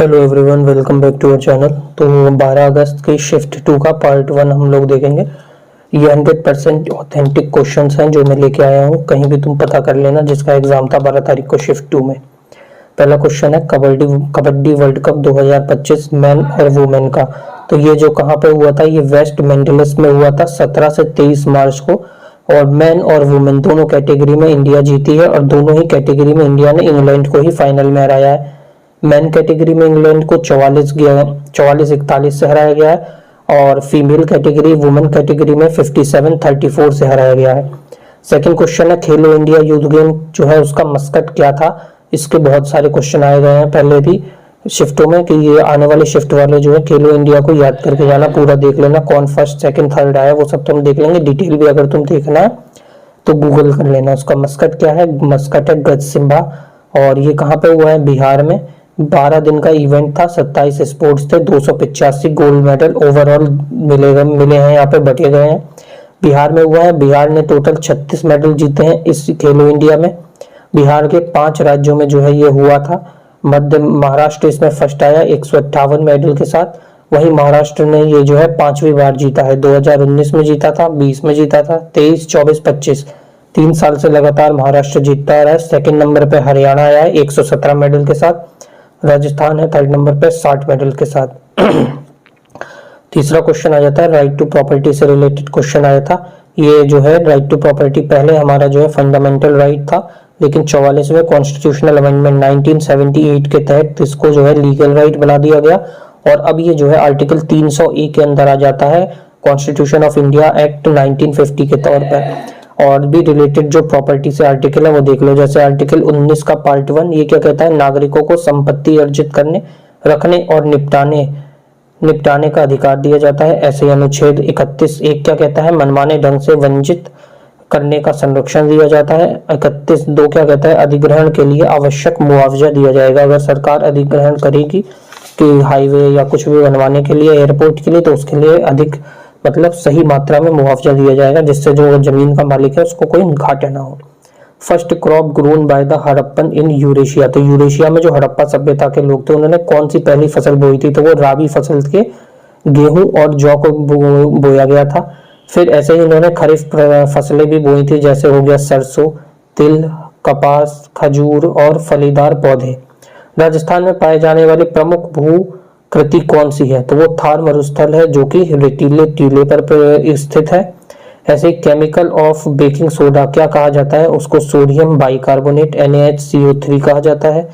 Hello everyone, welcome back to our channel. तो 12 अगस्त की shift 2 का पार्ट 1 हम लोग देखेंगे। ये 100% ऑथेंटिक क्वेश्चंस हैं जो मैं लेके आया हूँ, कहीं भी तुम पता कर लेना, जिसका एग्जाम था 12 तारीख को शिफ्ट 2 में। पहला क्वेश्चन है कबड्डी वर्ल्ड कप 2025 मैन और वुमेन का। तो ये जो कहाँ पे हुआ था, ये वेस्ट मेंडलस में हुआ था 17 से 23 मार्च को। और मैन और वुमेन दोनों कैटेगरी में इंडिया जीती है, और दोनों ही कैटेगरी में इंडिया ने इंग्लैंड को ही फाइनल में हराया है। मेन कैटेगरी में इंग्लैंड को 44-41 से हराया गया है, और फीमेल कैटेगरी वुमेन कैटेगरी में 57-34 से हराया गया है। सेकंड क्वेश्चन है खेलो इंडिया यूथ गेम जो है उसका मस्कट क्या था। इसके बहुत सारे क्वेश्चन आए गए हैं पहले भी शिफ्टों में, कि ये आने वाले शिफ्ट वाले जो है खेलो इंडिया को याद करके जाना, पूरा देख लेना कौन फर्स्ट सेकंड थर्ड आया, वो सब तुम देख लेंगे। डिटेल भी अगर तुम देखना है तो गूगल कर लेना। उसका मस्कट क्या है, मस्कट है गज सिम्बा, और ये कहाँ पे हुआ है, बिहार में। 12 दिन का इवेंट था, 27 स्पोर्ट्स थे, 285 गोल्ड मेडल ओवरऑल मिले हैं, यहाँ पे बटे गए हैं। बिहार में हुआ है, बिहार ने टोटल 36 मेडल जीते हैं इस खेलो इंडिया में। बिहार के 5 राज्यों में जो है ये हुआ था। मध्य महाराष्ट्र इसमें फर्स्ट आया 158 मेडल के साथ। वहीं महाराष्ट्र ने ये जो है 5वीं बार जीता है, 2019 में जीता था, 20 में जीता था, 23, 24, 25 3 साल से लगातार महाराष्ट्र जीतता आ रहा है। सेकंड नंबर पे हरियाणा आया है 117 मेडल के साथ। राजस्थान है थर्ड नंबर पे 60 मेडल के साथ। तीसरा क्वेश्चन आ जाता है राइट टू प्रॉपर्टी से रिलेटेड क्वेश्चन आया था। ये जो है राइट टू प्रॉपर्टी पहले हमारा जो है फंडामेंटल राइट था, लेकिन 44वें कॉन्स्टिट्यूशनल अमेंडमेंट 1978 के तहत इसको जो है लीगल राइट बना दिया गया, और अब ये जो है आर्टिकल 300A के अंदर आ जाता है कॉन्स्टिट्यूशन ऑफ इंडिया एक्ट 1950 के तौर पर। और भी रिलेटेड जो प्रॉपर्टी से आर्टिकल है वो देख लो, जैसे आर्टिकल 19 का पार्ट 1 ये क्या कहता है, नागरिकों को संपत्ति अर्जित करने, रखने और निपटाने का अधिकार दिया जाता है। ऐसे ही अनुच्छेद 31(1) क्या कहता है, मनमाने ढंग से वंचित करने का संरक्षण दिया जाता है। 31(2) क्या कहता है, अधिग्रहण के लिए आवश्यक मुआवजा दिया जाएगा। अगर सरकार अधिग्रहण करेगी कि हाईवे या कुछ भी बनवाने के लिए, एयरपोर्ट के लिए, तो उसके लिए अधिक मतलब सही मात्रा में मुआवजा दिया जाएगा, जिससे जो जमीन का मालिक है उसको कोई घाटा ना हो। First crop grown by the Harappan in Eurasia. तो यूरेशिया में जो हड़प्पा सभ्यता के लोग थे उन्होंने कौन सी पहली फसल बोई थी, तो वो राबी फसल के गेहूं और जौ को बोया गया था। फिर ऐसे ही इन्होंने खरीफ फसलें भी बोई थी, जैसे हो गया सरसों, तिल, कपास, खजूर और फलीदार पौधे। राजस्थान में पाए जाने वाली प्रमुख भू कृति कौन सी है, तो वो थार मरुस्थल है जो कि रेतीले टीले पर स्थित है। ऐसे केमिकल ऑफ बेकिंग सोडा क्या कहा जाता है, उसको सोडियम बाइकार्बोनेट NaHCO3 कहा जाता है।